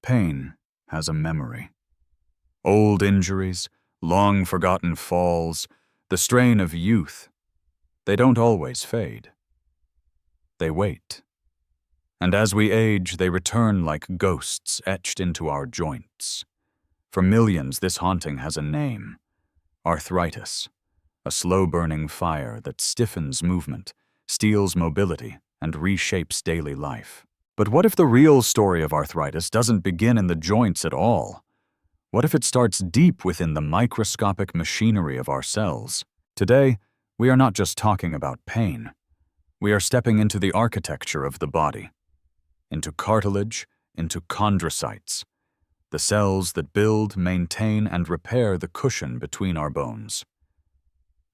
pain has a memory. Old injuries, long-forgotten falls, the strain of youth, they don't always fade. They wait. And as we age, they return like ghosts etched into our joints. For millions, this haunting has a name: arthritis, a slow-burning fire that stiffens movement, steals mobility, and reshapes daily life. But what if the real story of arthritis doesn't begin in the joints at all? What if it starts deep within the microscopic machinery of our cells? Today, we are not just talking about pain. We are stepping into the architecture of the body, into cartilage, into chondrocytes, the cells that build, maintain, and repair the cushion between our bones.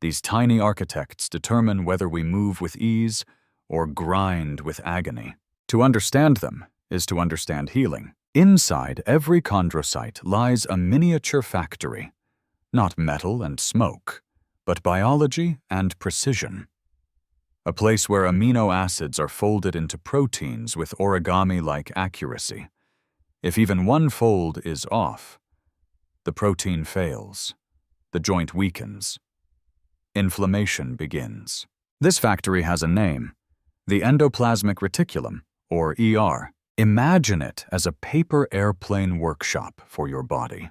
These tiny architects determine whether we move with ease or grind with agony. To understand them is to understand healing. Inside every chondrocyte lies a miniature factory, not metal and smoke, but biology and precision. A place where amino acids are folded into proteins with origami-like accuracy. If even one fold is off, the protein fails, the joint weakens, inflammation begins. This factory has a name: the endoplasmic reticulum, or ER. Imagine it as a paper airplane workshop for your body.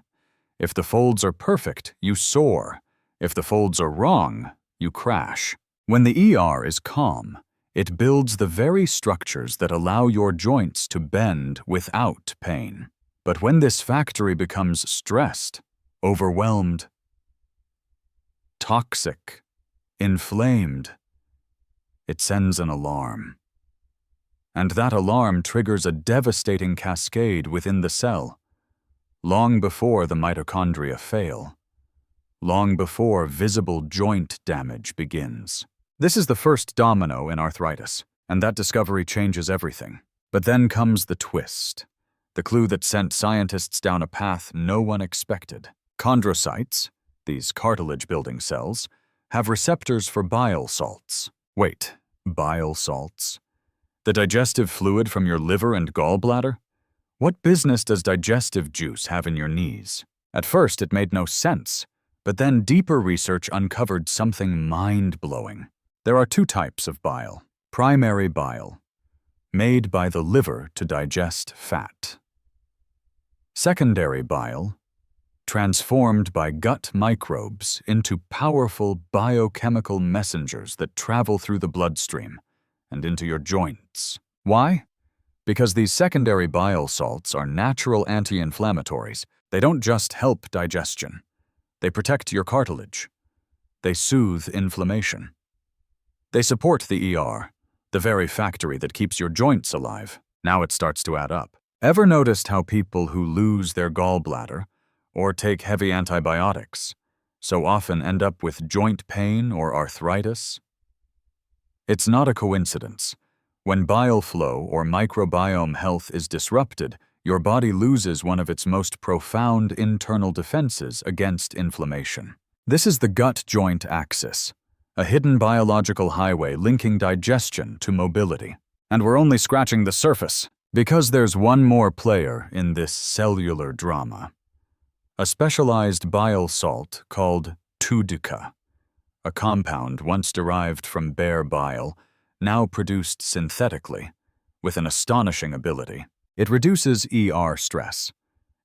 If the folds are perfect, you soar. If the folds are wrong, you crash. When the ER is calm, it builds the very structures that allow your joints to bend without pain. But when this factory becomes stressed, overwhelmed, toxic, inflamed, it sends an alarm. And that alarm triggers a devastating cascade within the cell, long before the mitochondria fail, long before visible joint damage begins. This is the first domino in arthritis, and that discovery changes everything. But then comes the twist, the clue that sent scientists down a path no one expected. Chondrocytes, these cartilage-building cells, have receptors for bile salts. Wait, bile salts? The digestive fluid from your liver and gallbladder? What business does digestive juice have in your knees? At first, it made no sense, but then deeper research uncovered something mind-blowing. There are two types of bile: primary bile, made by the liver to digest fat; secondary bile, transformed by gut microbes into powerful biochemical messengers that travel through the bloodstream and into your joints. Why? Because these secondary bile salts are natural anti-inflammatories. They don't just help digestion. They protect your cartilage. They soothe inflammation. They support the ER, the very factory that keeps your joints alive. Now it starts to add up. Ever noticed how people who lose their gallbladder or take heavy antibiotics so often end up with joint pain or arthritis? It's not a coincidence. When bile flow or microbiome health is disrupted, your body loses one of its most profound internal defenses against inflammation. This is the gut-joint axis, a hidden biological highway linking digestion to mobility. And we're only scratching the surface, because there's one more player in this cellular drama. A specialized bile salt called TUDCA, a compound once derived from bear bile, now produced synthetically, with an astonishing ability. It reduces ER stress.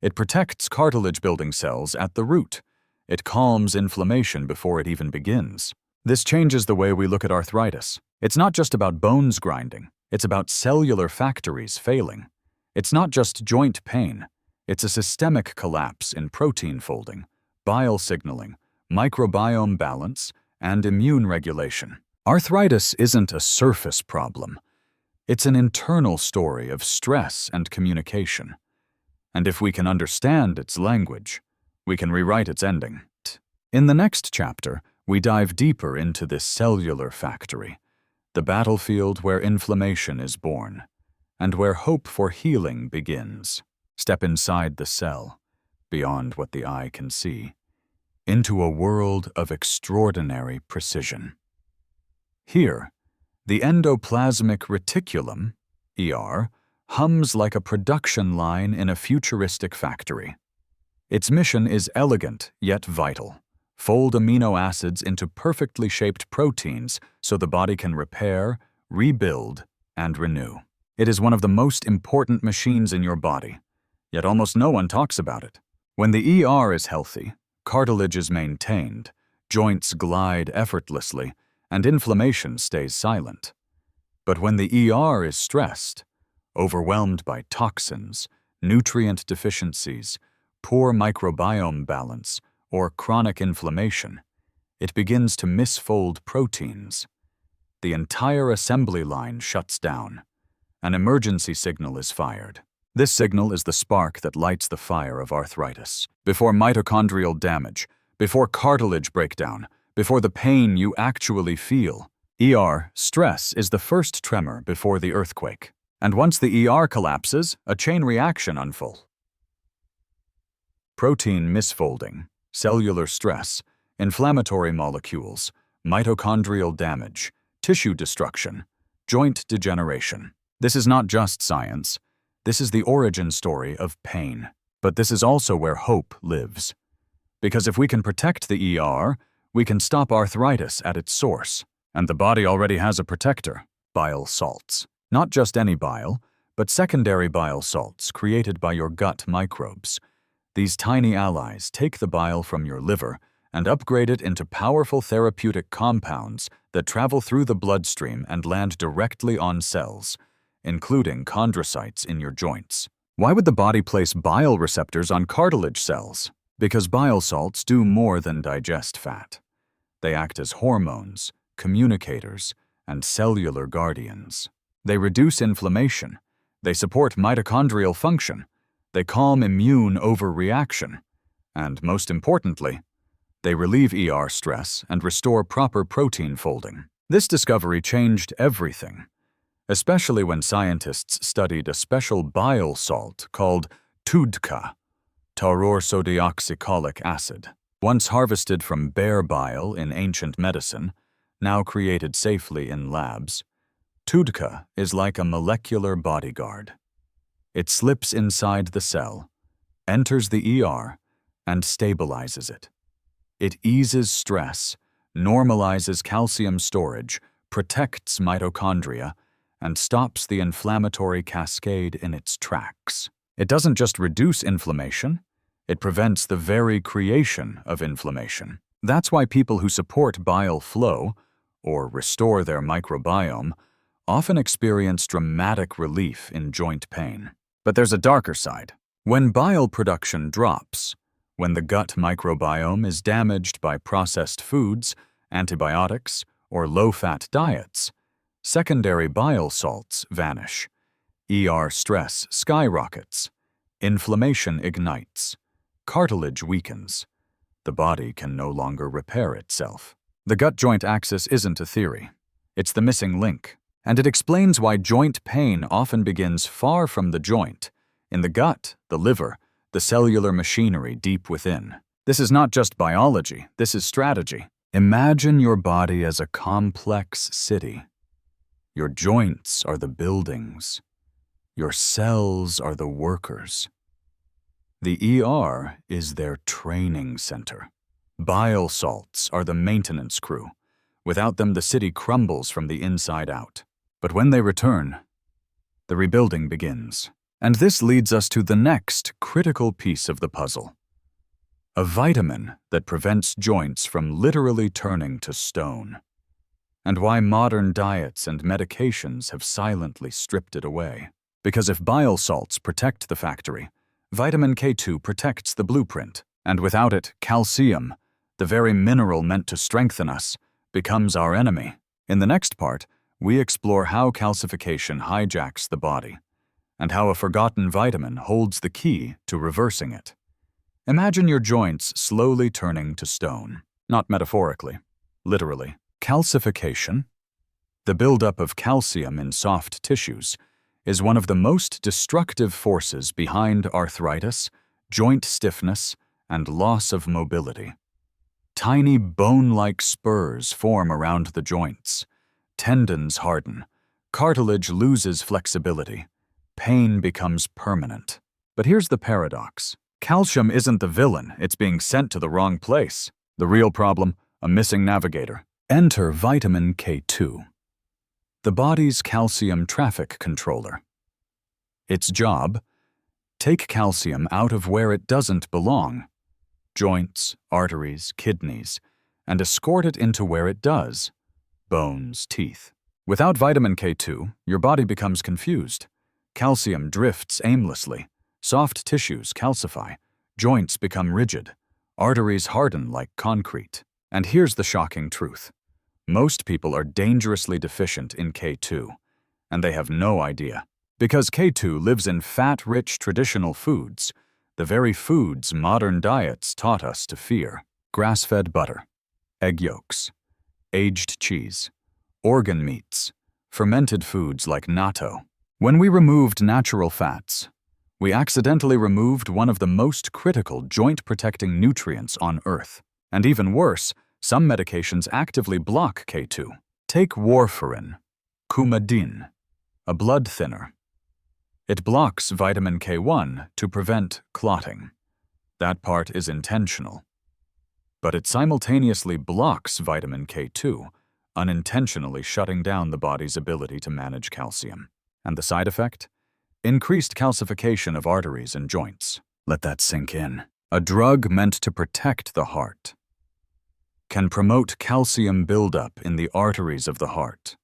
It protects cartilage-building cells at the root. It calms inflammation before it even begins. This changes the way we look at arthritis. It's not just about bones grinding. It's about cellular factories failing. It's not just joint pain. It's a systemic collapse in protein folding, bile signaling, microbiome balance, and immune regulation. Arthritis isn't a surface problem. It's an internal story of stress and communication. And if we can understand its language, we can rewrite its ending. In the next chapter, we dive deeper into this cellular factory, the battlefield where inflammation is born, and where hope for healing begins. Step inside the cell, beyond what the eye can see, into a world of extraordinary precision. Here, the endoplasmic reticulum, ER, hums like a production line in a futuristic factory. Its mission is elegant yet vital. Fold amino acids into perfectly shaped proteins so the body can repair, rebuild, and renew. It is one of the most important machines in your body, yet almost no one talks about it. When the ER is healthy, cartilage is maintained, joints glide effortlessly, and inflammation stays silent. But when the ER is stressed, overwhelmed by toxins, nutrient deficiencies, poor microbiome balance, or chronic inflammation, it begins to misfold proteins. The entire assembly line shuts down. An emergency signal is fired. This signal is the spark that lights the fire of arthritis. Before mitochondrial damage, before cartilage breakdown, before the pain you actually feel, stress is the first tremor before the earthquake. And once the ER collapses, a chain reaction unfolds. Protein misfolding, cellular stress, inflammatory molecules, mitochondrial damage, tissue destruction, joint degeneration. This is not just science. This is the origin story of pain. But this is also where hope lives. Because if we can protect the ER, we can stop arthritis at its source. And the body already has a protector, bile salts. Not just any bile, but secondary bile salts created by your gut microbes. These tiny allies take the bile from your liver and upgrade it into powerful therapeutic compounds that travel through the bloodstream and land directly on cells, including chondrocytes in your joints. Why would the body place bile receptors on cartilage cells? Because bile salts do more than digest fat. They act as hormones, communicators, and cellular guardians. They reduce inflammation. They support mitochondrial function. They calm immune overreaction. And most importantly, they relieve ER stress and restore proper protein folding. This discovery changed everything, especially when scientists studied a special bile salt called TUDCA, tauroursodeoxycholic acid. Once harvested from bear bile in ancient medicine, now created safely in labs, TUDCA is like a molecular bodyguard. It slips inside the cell, enters the ER, and stabilizes it. It eases stress, normalizes calcium storage, protects mitochondria, and stops the inflammatory cascade in its tracks. It doesn't just reduce inflammation, it prevents the very creation of inflammation. That's why people who support bile flow, or restore their microbiome, often experience dramatic relief in joint pain. But there's a darker side. When bile production drops, when the gut microbiome is damaged by processed foods, antibiotics, or low-fat diets, secondary bile salts vanish. ER stress skyrockets. Inflammation ignites. Cartilage weakens. The body can no longer repair itself. The gut-joint axis isn't a theory. It's the missing link. And it explains why joint pain often begins far from the joint, in the gut, the liver, the cellular machinery deep within. This is not just biology, this is strategy. Imagine your body as a complex city. Your joints are the buildings. Your cells are the workers. The ER is their training center. Bile salts are the maintenance crew. Without them, the city crumbles from the inside out. But when they return, the rebuilding begins. And this leads us to the next critical piece of the puzzle. A vitamin that prevents joints from literally turning to stone. And why modern diets and medications have silently stripped it away. Because if bile salts protect the factory, vitamin K2 protects the blueprint. And without it, calcium, the very mineral meant to strengthen us, becomes our enemy. In the next part, we explore how calcification hijacks the body, and how a forgotten vitamin holds the key to reversing it. Imagine your joints slowly turning to stone, not metaphorically, literally. Calcification, the buildup of calcium in soft tissues, is one of the most destructive forces behind arthritis, joint stiffness, and loss of mobility. Tiny bone-like spurs form around the joints. Tendons harden, cartilage loses flexibility, pain becomes permanent. But here's the paradox. Calcium isn't the villain, it's being sent to the wrong place. The real problem, a missing navigator. Enter vitamin K2, the body's calcium traffic controller. Its job, take calcium out of where it doesn't belong, joints, arteries, kidneys, and escort it into where it does, bones, teeth. Without vitamin K2, your body becomes confused. Calcium drifts aimlessly, soft tissues calcify, joints become rigid, arteries harden like concrete. And here's the shocking truth. Most people are dangerously deficient in K2, and they have no idea. Because K2 lives in fat-rich traditional foods, the very foods modern diets taught us to fear. Grass-fed butter, egg yolks, aged cheese, organ meats, fermented foods like natto. When we removed natural fats, we accidentally removed one of the most critical joint-protecting nutrients on Earth. And even worse, some medications actively block K2. Take warfarin, Coumadin, a blood thinner. It blocks vitamin K1 to prevent clotting. That part is intentional. But it simultaneously blocks vitamin K2, unintentionally shutting down the body's ability to manage calcium. And the side effect? Increased calcification of arteries and joints. Let that sink in. A drug meant to protect the heart can promote calcium buildup in the arteries of the heart.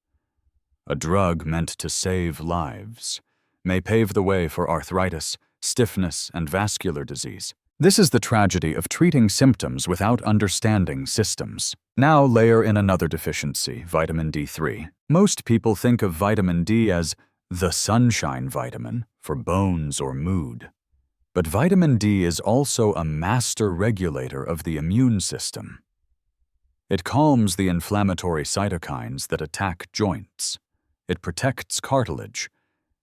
A drug meant to save lives may pave the way for arthritis, stiffness, and vascular disease. This is the tragedy of treating symptoms without understanding systems. Now layer in another deficiency, vitamin D3. Most people think of vitamin D as the sunshine vitamin for bones or mood. But vitamin D is also a master regulator of the immune system. It calms the inflammatory cytokines that attack joints. It protects cartilage.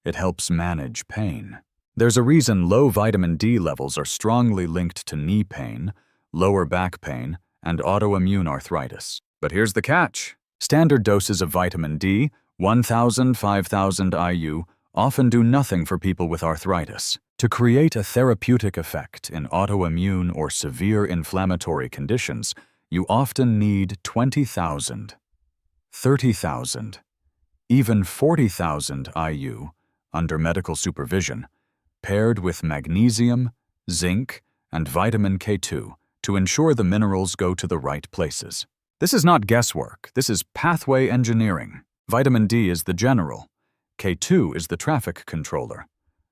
It helps manage pain. There's a reason low vitamin D levels are strongly linked to knee pain, lower back pain, and autoimmune arthritis. But here's the catch. Standard doses of vitamin D, 1,000, 5,000 IU, often do nothing for people with arthritis. To create a therapeutic effect in autoimmune or severe inflammatory conditions, you often need 20,000, 30,000, even 40,000 IU under medical supervision, paired with magnesium, zinc, and vitamin K2 to ensure the minerals go to the right places. This is not guesswork, this is pathway engineering. Vitamin D is the general, K2 is the traffic controller,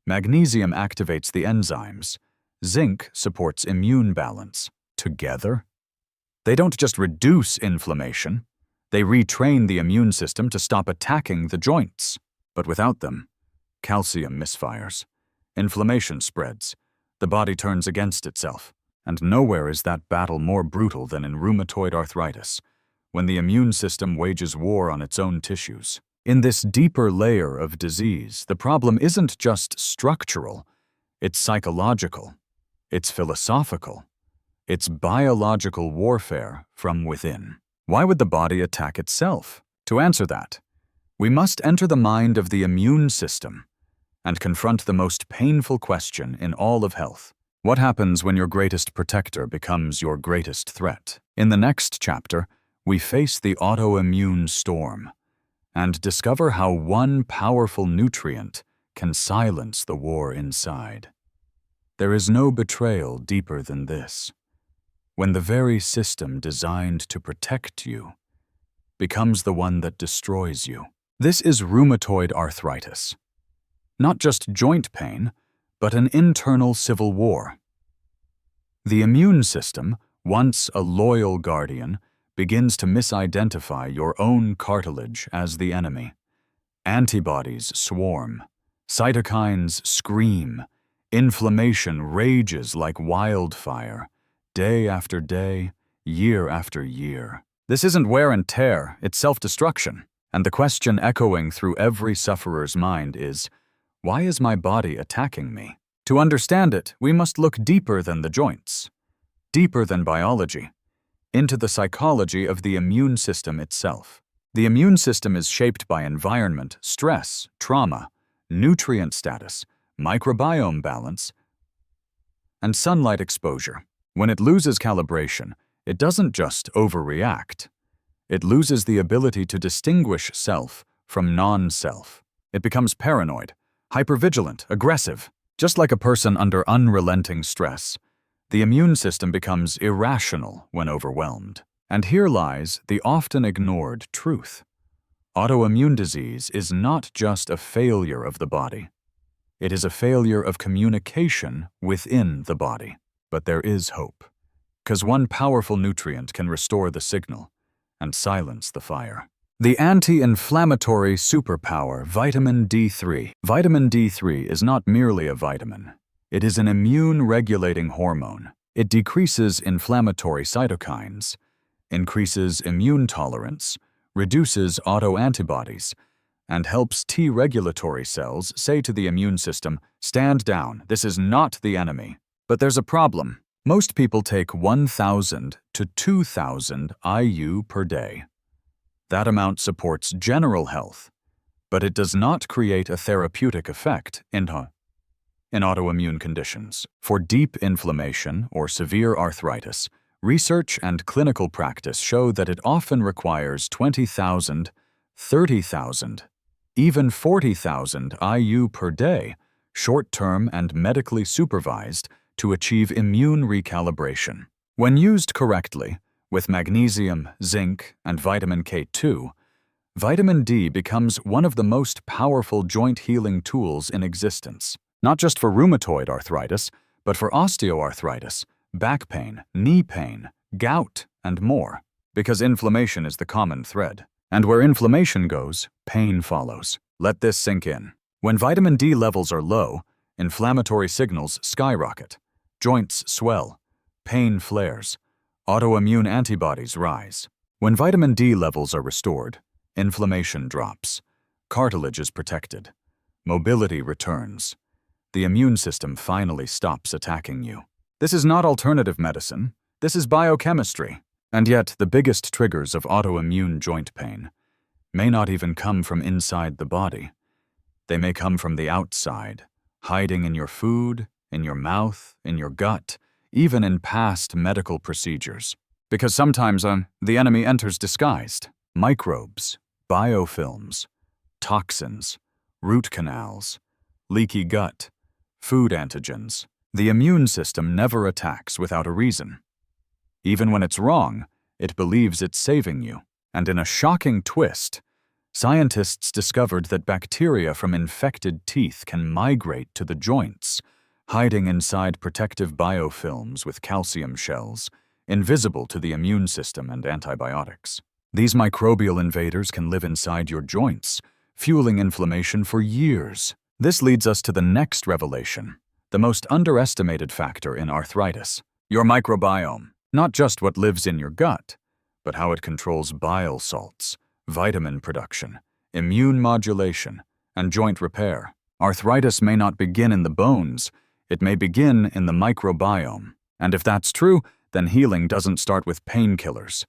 magnesium activates the enzymes, zinc supports immune balance. Together, they don't just reduce inflammation, they retrain the immune system to stop attacking the joints. But without them, calcium misfires, inflammation spreads, the body turns against itself, and nowhere is that battle more brutal than in rheumatoid arthritis, when the immune system wages war on its own tissues. In this deeper layer of disease, the problem isn't just structural, it's psychological, it's philosophical, it's biological warfare from within. Why would the body attack itself? To answer that, we must enter the mind of the immune system and confront the most painful question in all of health. What happens when your greatest protector becomes your greatest threat? In the next chapter, we face the autoimmune storm and discover how one powerful nutrient can silence the war inside. There is no betrayal deeper than this, when the very system designed to protect you becomes the one that destroys you. This is rheumatoid arthritis. Not just joint pain, but an internal civil war. The immune system, once a loyal guardian, begins to misidentify your own cartilage as the enemy. Antibodies swarm, cytokines scream, inflammation rages like wildfire, day after day, year after year. This isn't wear and tear, it's self-destruction. And the question echoing through every sufferer's mind is, why is my body attacking me? To understand it, we must look deeper than the joints, deeper than biology, into the psychology of the immune system itself. The immune system is shaped by environment, stress, trauma, nutrient status, microbiome balance, and sunlight exposure. When it loses calibration, it doesn't just overreact. It loses the ability to distinguish self from non-self. It becomes paranoid, hypervigilant, aggressive. Just like a person under unrelenting stress, the immune system becomes irrational when overwhelmed. And here lies the often ignored truth. Autoimmune disease is not just a failure of the body. It is a failure of communication within the body. But there is hope, because one powerful nutrient can restore the signal and silence the fire. The anti-inflammatory superpower, vitamin D3. Vitamin D3 is not merely a vitamin. It is an immune-regulating hormone. It decreases inflammatory cytokines, increases immune tolerance, reduces autoantibodies, and helps T-regulatory cells say to the immune system, "Stand down, this is not the enemy." But there's a problem. Most people take 1,000 to 2,000 IU per day. That amount supports general health, but it does not create a therapeutic effect in autoimmune conditions. For deep inflammation or severe arthritis, research and clinical practice show that it often requires 20,000, 30,000, even 40,000 IU per day, short-term and medically supervised, to achieve immune recalibration. When used correctly, with magnesium, zinc, and vitamin K2, vitamin D becomes one of the most powerful joint healing tools in existence, not just for rheumatoid arthritis, but for osteoarthritis, back pain, knee pain, gout, and more, because inflammation is the common thread. And where inflammation goes, pain follows. Let this sink in. When vitamin D levels are low, inflammatory signals skyrocket. Joints swell, pain flares, autoimmune antibodies rise. When vitamin D levels are restored, inflammation drops, cartilage is protected, mobility returns. The immune system finally stops attacking you. This is not alternative medicine, this is biochemistry. And yet, the biggest triggers of autoimmune joint pain may not even come from inside the body. They may come from the outside, hiding in your food, in your mouth, in your gut, even in past medical procedures. Because sometimes the enemy enters disguised. Microbes, biofilms, toxins, root canals, leaky gut, food antigens. The immune system never attacks without a reason. Even when it's wrong, it believes it's saving you. And in a shocking twist, scientists discovered that bacteria from infected teeth can migrate to the joints, hiding inside protective biofilms with calcium shells, invisible to the immune system and antibiotics. These microbial invaders can live inside your joints, fueling inflammation for years. This leads us to the next revelation, the most underestimated factor in arthritis, your microbiome. Not just what lives in your gut, but how it controls bile salts, vitamin production, immune modulation, and joint repair. Arthritis may not begin in the bones, it may begin in the microbiome. And if that's true, then healing doesn't start with painkillers.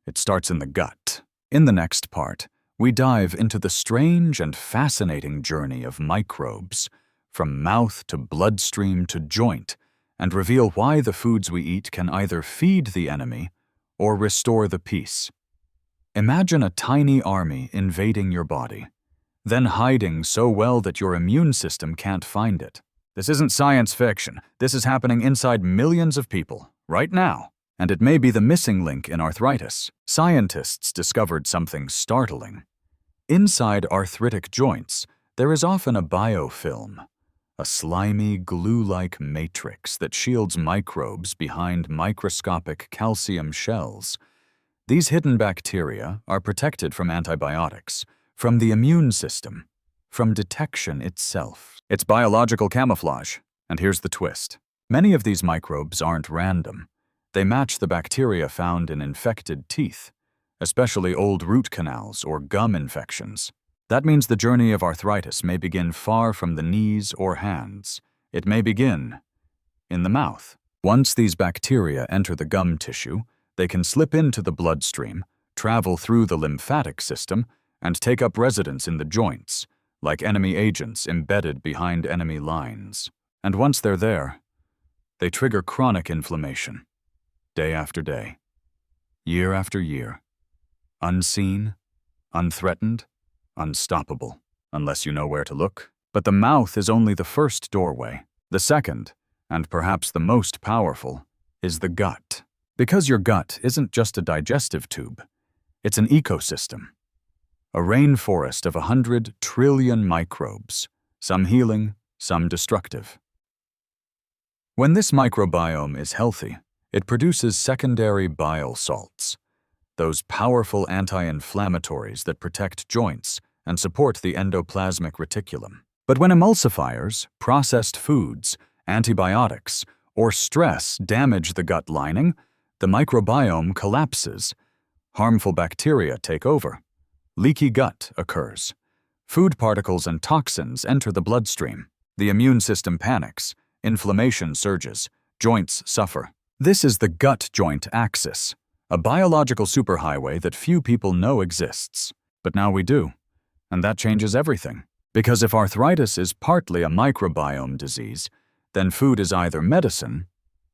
It starts in the gut. In the next part, we dive into the strange and fascinating journey of microbes, from mouth to bloodstream to joint, and reveal why the foods we eat can either feed the enemy or restore the peace. Imagine a tiny army invading your body, then hiding so well that your immune system can't find it. This isn't science fiction. This is happening inside millions of people, right now. And it may be the missing link in arthritis. Scientists discovered something startling. Inside arthritic joints, there is often a biofilm, a slimy, glue-like matrix that shields microbes behind microscopic calcium shells. These hidden bacteria are protected from antibiotics, from the immune system, from detection itself. It's biological camouflage. And here's the twist. Many of these microbes aren't random. They match the bacteria found in infected teeth, especially old root canals or gum infections. That means the journey of arthritis may begin far from the knees or hands. It may begin in the mouth. Once these bacteria enter the gum tissue, they can slip into the bloodstream, travel through the lymphatic system, and take up residence in the joints, like enemy agents embedded behind enemy lines. And once they're there, they trigger chronic inflammation, day after day, year after year, unseen, unthreatened, unstoppable, unless you know where to look. But the mouth is only the first doorway. The second, and perhaps the most powerful, is the gut. Because your gut isn't just a digestive tube, it's an ecosystem, a rainforest of 100 trillion microbes, some healing, some destructive. When this microbiome is healthy, it produces secondary bile salts, those powerful anti-inflammatories that protect joints and support the endoplasmic reticulum. But when emulsifiers, processed foods, antibiotics, or stress damage the gut lining, the microbiome collapses. Harmful bacteria take over. Leaky gut occurs. Food particles and toxins enter the bloodstream. The immune system panics. Inflammation surges. Joints suffer. This is the gut-joint axis, a biological superhighway that few people know exists. But now we do. And that changes everything. Because if arthritis is partly a microbiome disease, then food is either medicine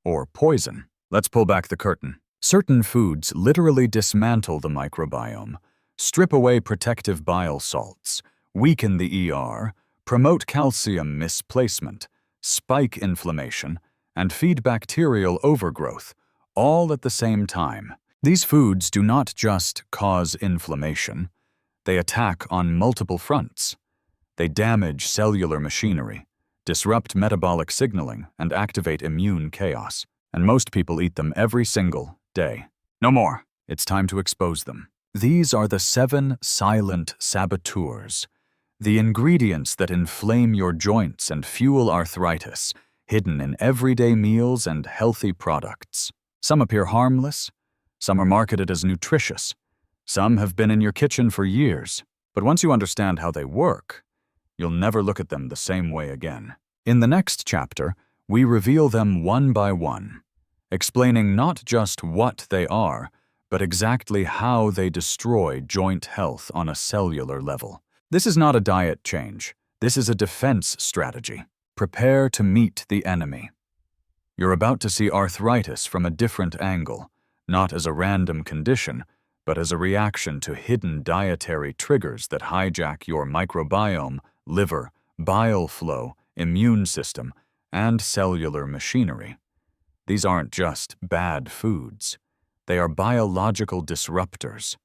or poison. Let's pull back the curtain. Certain foods literally dismantle the microbiome, strip away protective bile salts, weaken the ER, promote calcium misplacement, spike inflammation, and feed bacterial overgrowth, all at the same time. These foods do not just cause inflammation, they attack on multiple fronts. They damage cellular machinery, disrupt metabolic signaling, and activate immune chaos. And most people eat them every single day. No more. It's time to expose them. These are the 7 silent saboteurs, the ingredients that inflame your joints and fuel arthritis, hidden in everyday meals and healthy products. Some appear harmless, some are marketed as nutritious, some have been in your kitchen for years, but once you understand how they work, you'll never look at them the same way again. In the next chapter, we reveal them one by one, explaining not just what they are, but exactly how they destroy joint health on a cellular level. This is not a diet change. This is a defense strategy. Prepare to meet the enemy. You're about to see arthritis from a different angle, not as a random condition, but as a reaction to hidden dietary triggers that hijack your microbiome, liver, bile flow, immune system, and cellular machinery. These aren't just bad foods. They are biological disruptors,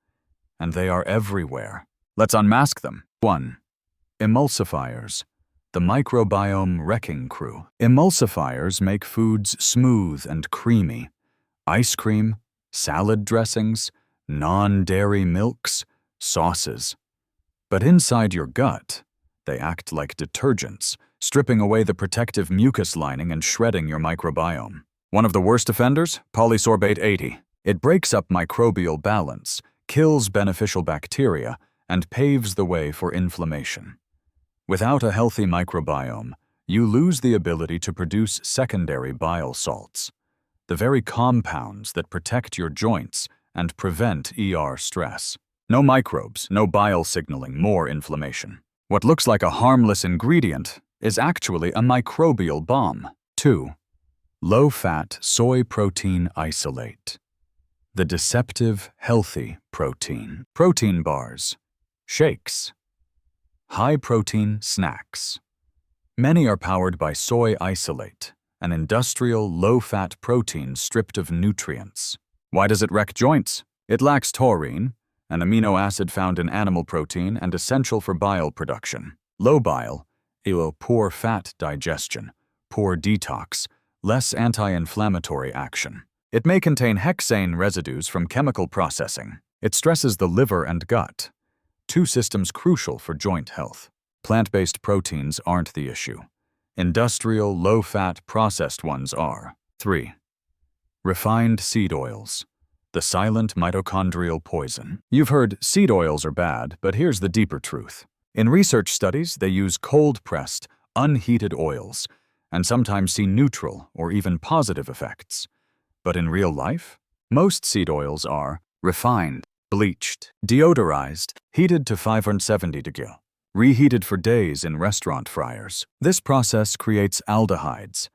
and they are everywhere. Let's unmask them. 1. Emulsifiers, the microbiome wrecking crew. Emulsifiers make foods smooth and creamy. Ice cream, salad dressings, non-dairy milks, sauces. But inside your gut, they act like detergents, stripping away the protective mucus lining and shredding your microbiome. One of the worst offenders, polysorbate 80. It breaks up microbial balance, kills beneficial bacteria, and paves the way for inflammation. Without a healthy microbiome, you lose the ability to produce secondary bile salts, the very compounds that protect your joints and prevent ER stress. No microbes, no bile signaling, more inflammation. What looks like a harmless ingredient is actually a microbial bomb. 2. Low-fat soy protein isolate. The deceptive, healthy protein. Protein bars, shakes, high-protein snacks. Many are powered by soy isolate, an industrial, low-fat protein stripped of nutrients. Why does it wreck joints? It lacks taurine, an amino acid found in animal protein and essential for bile production. Low bile, poor fat digestion, poor detox, less anti-inflammatory action. It may contain hexane residues from chemical processing. It stresses the liver and gut, 2 systems crucial for joint health. Plant-based proteins aren't the issue. Industrial, low-fat, processed ones are. 3. Refined seed oils, the silent mitochondrial poison. You've heard seed oils are bad, but here's the deeper truth. In research studies, they use cold-pressed, unheated oils, and sometimes see neutral or even positive effects. But in real life, most seed oils are refined, bleached, deodorized, heated to 570 degrees, reheated for days in restaurant fryers. This process creates aldehydes,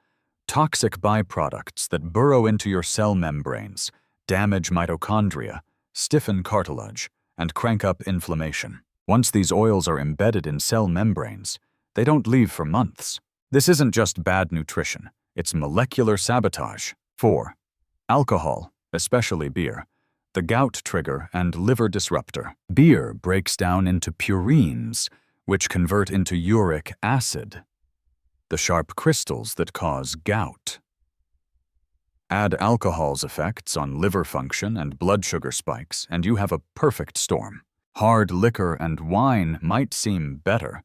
toxic byproducts that burrow into your cell membranes, damage mitochondria, stiffen cartilage, and crank up inflammation. Once these oils are embedded in cell membranes, they don't leave for months. This isn't just bad nutrition, it's molecular sabotage. 4. Alcohol, especially beer, the gout trigger and liver disruptor. Beer breaks down into purines, which convert into uric acid, the sharp crystals that cause gout. Add alcohol's effects on liver function and blood sugar spikes, and you have a perfect storm. Hard liquor and wine might seem better,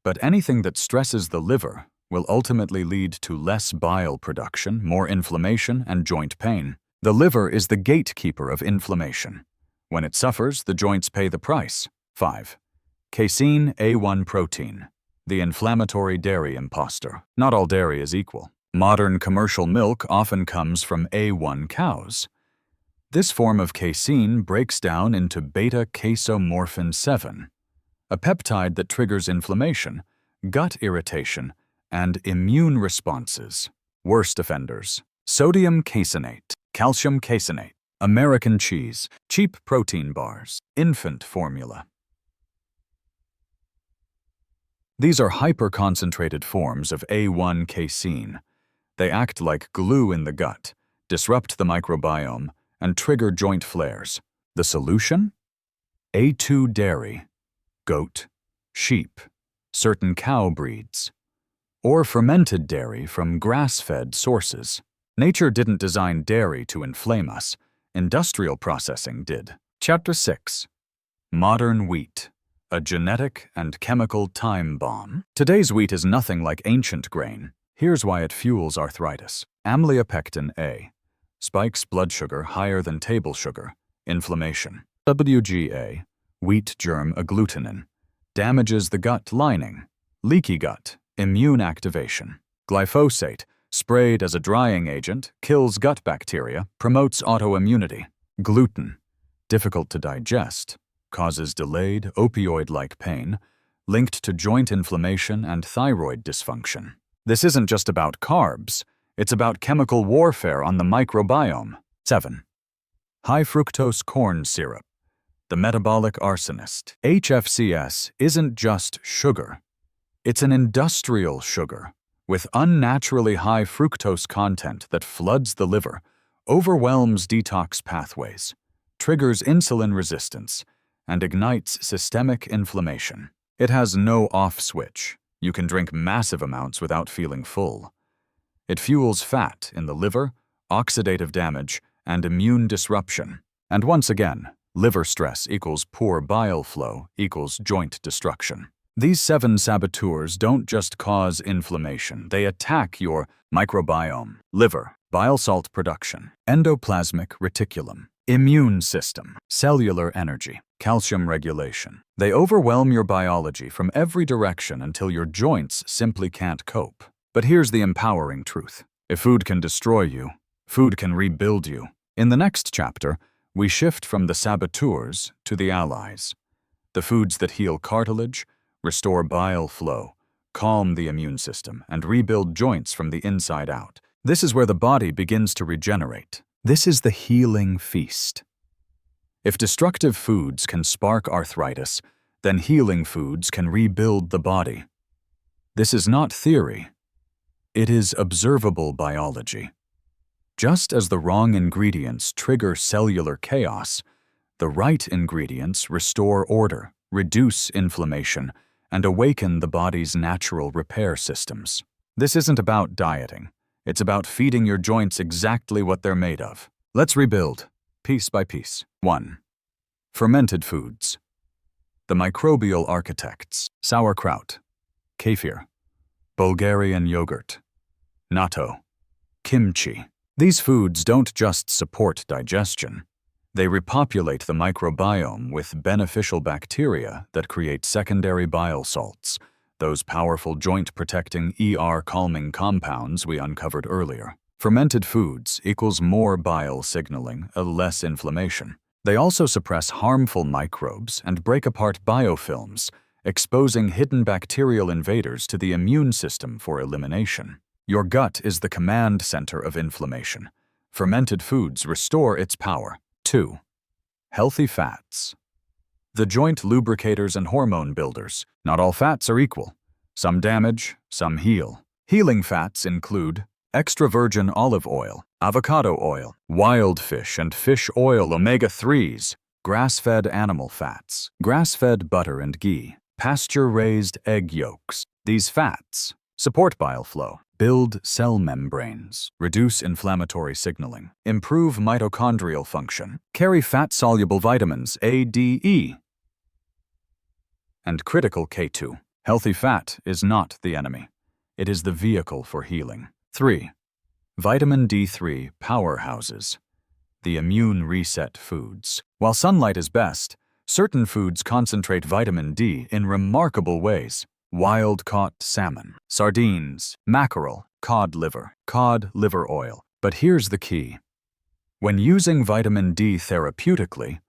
but anything that stresses the liver will ultimately lead to less bile production, more inflammation, and joint pain. The liver is the gatekeeper of inflammation. When it suffers, the joints pay the price. 5. Casein A1 protein, the inflammatory dairy imposter. Not all dairy is equal. Modern commercial milk often comes from A1 cows. This form of casein breaks down into beta-casomorphin 7, a peptide that triggers inflammation, gut irritation, and immune responses. Worst offenders: sodium caseinate, calcium caseinate, American cheese, cheap protein bars, infant formula. These are hyper-concentrated forms of A1 casein. They act like glue in the gut, disrupt the microbiome, and trigger joint flares. The solution? A2 dairy, goat, sheep, certain cow breeds, or fermented dairy from grass-fed sources. Nature didn't design dairy to inflame us. Industrial processing did. Chapter 6. Modern wheat, a genetic and chemical time bomb. Today's wheat is nothing like ancient grain. Here's why it fuels arthritis. Amylopectin A spikes blood sugar higher than table sugar, inflammation. WGA, wheat germ agglutinin, damages the gut lining, leaky gut, immune activation. Glyphosate, sprayed as a drying agent, kills gut bacteria, promotes autoimmunity. Gluten, difficult to digest, causes delayed opioid-like pain, linked to joint inflammation and thyroid dysfunction. This isn't just about carbs, it's about chemical warfare on the microbiome. 7. High fructose corn syrup, the metabolic arsonist. HFCS isn't just sugar. It's an industrial sugar with unnaturally high fructose content that floods the liver, overwhelms detox pathways, triggers insulin resistance, and ignites systemic inflammation. It has no off switch. You can drink massive amounts without feeling full. It fuels fat in the liver, oxidative damage, and immune disruption. And once again, liver stress equals poor bile flow equals joint destruction. These 7 saboteurs don't just cause inflammation, they attack your microbiome, liver, bile salt production, endoplasmic reticulum, immune system, cellular energy, calcium regulation. They overwhelm your biology from every direction until your joints simply can't cope. But here's the empowering truth. If food can destroy you, food can rebuild you. In the next chapter, we shift from the saboteurs to the allies. The foods that heal cartilage, restore bile flow, calm the immune system, and rebuild joints from the inside out. This is where the body begins to regenerate. This is the healing feast. If destructive foods can spark arthritis, then healing foods can rebuild the body. This is not theory. It is observable biology. Just as the wrong ingredients trigger cellular chaos, the right ingredients restore order, reduce inflammation, and awaken the body's natural repair systems. This isn't about dieting. It's about feeding your joints exactly what they're made of. Let's rebuild, piece by piece. 1. Fermented foods. The microbial architects: sauerkraut, kefir, Bulgarian yogurt, natto, kimchi. These foods don't just support digestion. They repopulate the microbiome with beneficial bacteria that create secondary bile salts, those powerful joint-protecting calming compounds we uncovered earlier. Fermented foods equals more bile signaling, less inflammation. They also suppress harmful microbes and break apart biofilms, exposing hidden bacterial invaders to the immune system for elimination. Your gut is the command center of inflammation. Fermented foods restore its power. 2. Healthy fats. The joint lubricators and hormone builders. Not all fats are equal. Some damage, some heal. Healing fats include extra virgin olive oil, avocado oil, wild fish and fish oil, omega-3s, grass-fed animal fats, grass-fed butter and ghee, pasture-raised egg yolks. These fats support bile flow, build cell membranes, reduce inflammatory signaling, improve mitochondrial function, carry fat-soluble vitamins A, D, E, and critical K2. Healthy fat is not the enemy. It is the vehicle for healing. 3. Vitamin D3 powerhouses. The immune reset foods. While sunlight is best, certain foods concentrate vitamin D in remarkable ways. Wild-caught salmon, sardines, mackerel, cod liver oil. But here's the key. When using vitamin D therapeutically,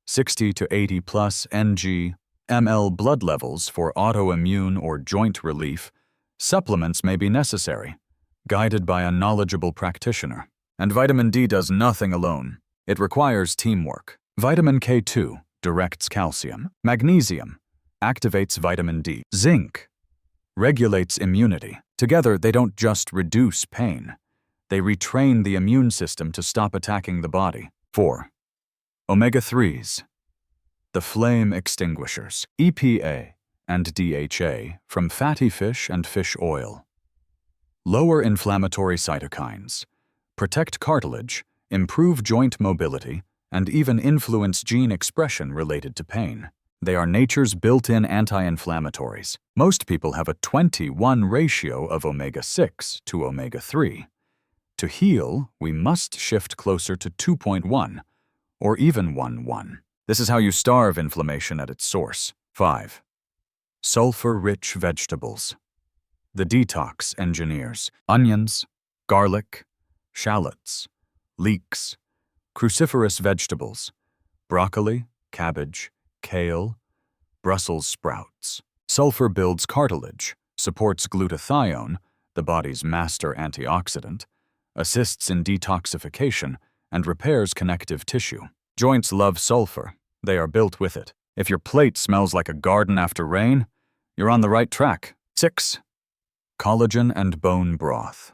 60 to 80 plus ng/ml blood levels for autoimmune or joint relief, supplements may be necessary, guided by a knowledgeable practitioner. And vitamin D does nothing alone. It requires teamwork. Vitamin K2 directs calcium. Magnesium activates vitamin D. Zinc regulates immunity. Together, they don't just reduce pain. They retrain the immune system to stop attacking the body. 4. Omega-3s. The flame extinguishers. EPA and DHA from fatty fish and fish oil. Lower inflammatory cytokines, protect cartilage, improve joint mobility, and even influence gene expression related to pain. They are nature's built-in anti-inflammatories. Most people have a 20:1 ratio of omega-6 to omega-3. To heal, we must shift closer to 2.1 or even 1:1. This is how you starve inflammation at its source. 5. Sulfur-rich vegetables. The detox engineers. Onions, garlic, shallots, leeks, cruciferous vegetables, broccoli, cabbage, kale, Brussels sprouts. Sulfur builds cartilage, supports glutathione, the body's master antioxidant, assists in detoxification, and repairs connective tissue. Joints love sulfur. They are built with it. If your plate smells like a garden after rain, you're on the right track. 6. Collagen and bone broth.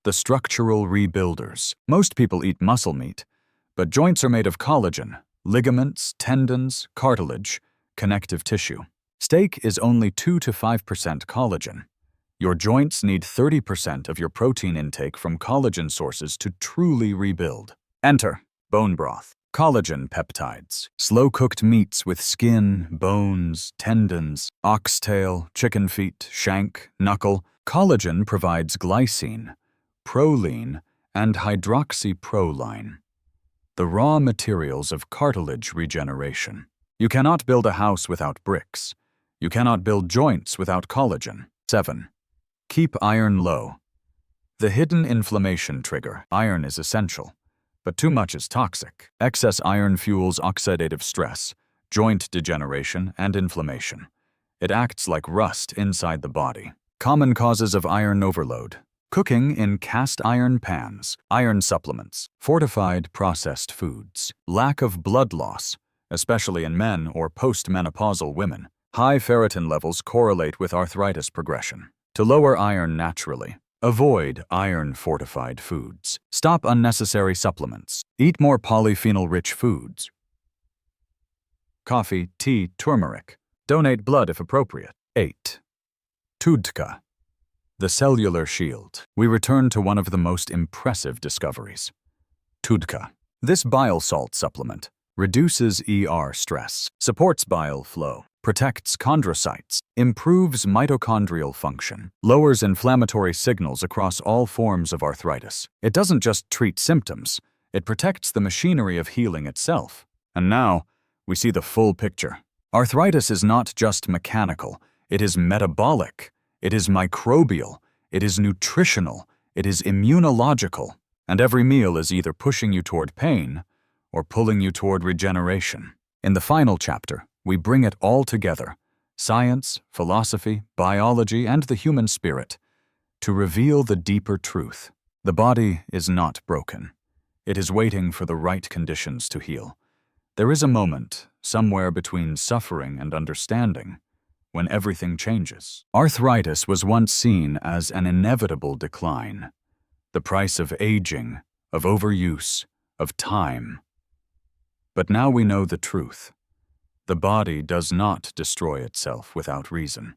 The structural rebuilders. Most people eat muscle meat, but joints are made of collagen, ligaments, tendons, cartilage, connective tissue. Steak is only 2 to 5% collagen. Your joints need 30% of your protein intake from collagen sources to truly rebuild. Enter bone broth. Collagen peptides. Slow-cooked meats with skin, bones, tendons, oxtail, chicken feet, shank, knuckle. Collagen provides glycine, proline, and hydroxyproline, the raw materials of cartilage regeneration. You cannot build a house without bricks. You cannot build joints without collagen. 7. Keep iron low. The hidden inflammation trigger. Iron is essential, but too much is toxic. Excess iron fuels oxidative stress, joint degeneration, and inflammation. It acts like rust inside the body. Common causes of iron overload. Cooking in cast iron pans, iron supplements, fortified processed foods, lack of blood loss, especially in men or postmenopausal women. High ferritin levels correlate with arthritis progression. To lower iron naturally, avoid iron-fortified foods. Stop unnecessary supplements. Eat more polyphenol-rich foods. Coffee, tea, turmeric. Donate blood if appropriate. 8. TUDCA. The cellular shield. We return to one of the most impressive discoveries. TUDCA. This bile salt supplement reduces ER stress, supports bile flow, protects chondrocytes, improves mitochondrial function, lowers inflammatory signals across all forms of arthritis. It doesn't just treat symptoms, it protects the machinery of healing itself. And now, we see the full picture. Arthritis is not just mechanical, it is metabolic, it is microbial, it is nutritional, it is immunological, and every meal is either pushing you toward pain or pulling you toward regeneration. In the final chapter, we bring it all together, science, philosophy, biology, and the human spirit, to reveal the deeper truth. The body is not broken. It is waiting for the right conditions to heal. There is a moment, somewhere between suffering and understanding, when everything changes. Arthritis was once seen as an inevitable decline, the price of aging, of overuse, of time. But now we know the truth. The body does not destroy itself without reason.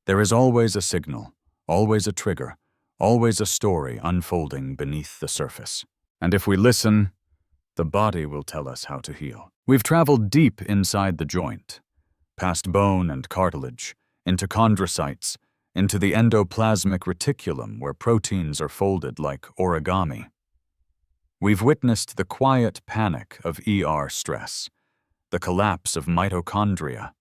There is always a signal, always a trigger, always a story unfolding beneath the surface. And if we listen, the body will tell us how to heal. We've traveled deep inside the joint, past bone and cartilage, into chondrocytes, into the endoplasmic reticulum where proteins are folded like origami. We've witnessed the quiet panic of ER stress, the collapse of mitochondria,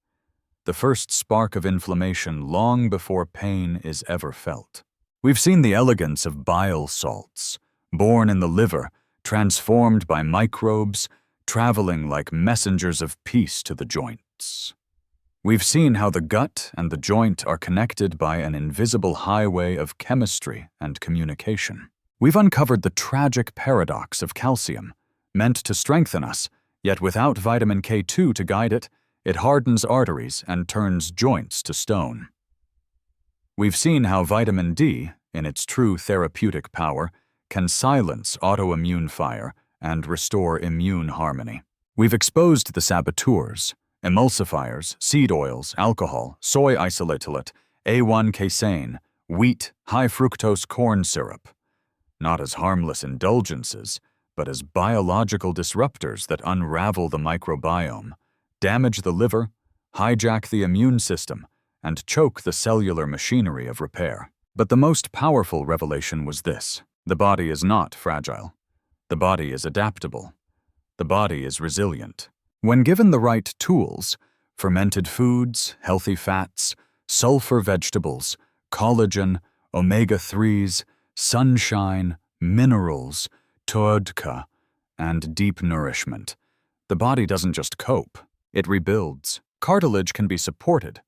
the first spark of inflammation long before pain is ever felt. We've seen the elegance of bile salts, born in the liver, transformed by microbes, traveling like messengers of peace to the joints. We've seen how the gut and the joint are connected by an invisible highway of chemistry and communication. We've uncovered the tragic paradox of calcium, meant to strengthen us, yet without vitamin K2 to guide it, it hardens arteries and turns joints to stone. We've seen how vitamin D, in its true therapeutic power, can silence autoimmune fire and restore immune harmony. We've exposed the saboteurs, emulsifiers, seed oils, alcohol, soy isolate, A1 casein, wheat, high-fructose corn syrup, not as harmless indulgences, but as biological disruptors that unravel the microbiome, damage the liver, hijack the immune system, and choke the cellular machinery of repair. But the most powerful revelation was this: the body is not fragile. The body is adaptable. The body is resilient. When given the right tools, fermented foods, healthy fats, sulfur vegetables, collagen, omega-3s, sunshine, minerals, TUDCA, and deep nourishment, the body doesn't just cope, it rebuilds. Cartilage can be supported.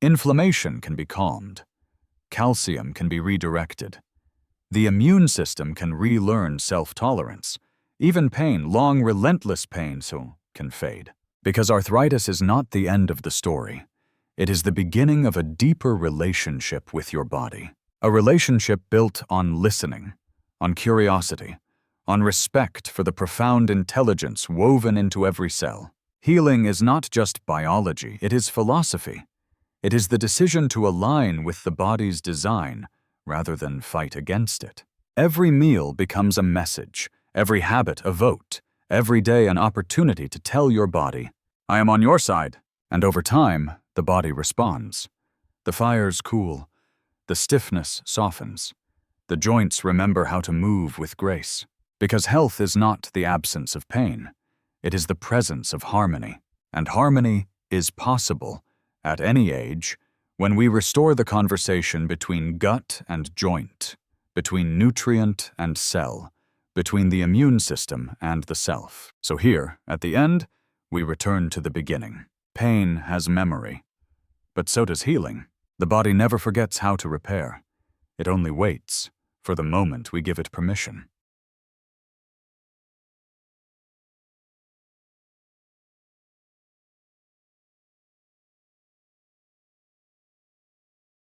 Inflammation can be calmed. Calcium can be redirected. The immune system can relearn self-tolerance. Even pain, long, relentless pain, can fade. Because arthritis is not the end of the story. It is the beginning of a deeper relationship with your body. A relationship built on listening, on curiosity, on respect for the profound intelligence woven into every cell. Healing is not just biology, it is philosophy. It is the decision to align with the body's design rather than fight against it. Every meal becomes a message, every habit a vote, every day an opportunity to tell your body, "I am on your side." And over time, the body responds. The fires cool, the stiffness softens, the joints remember how to move with grace. Because health is not the absence of pain, it is the presence of harmony. And harmony is possible, at any age, when we restore the conversation between gut and joint, between nutrient and cell, between the immune system and the self. So here, at the end, we return to the beginning. Pain has memory, but so does healing. The body never forgets how to repair. It only waits for the moment we give it permission.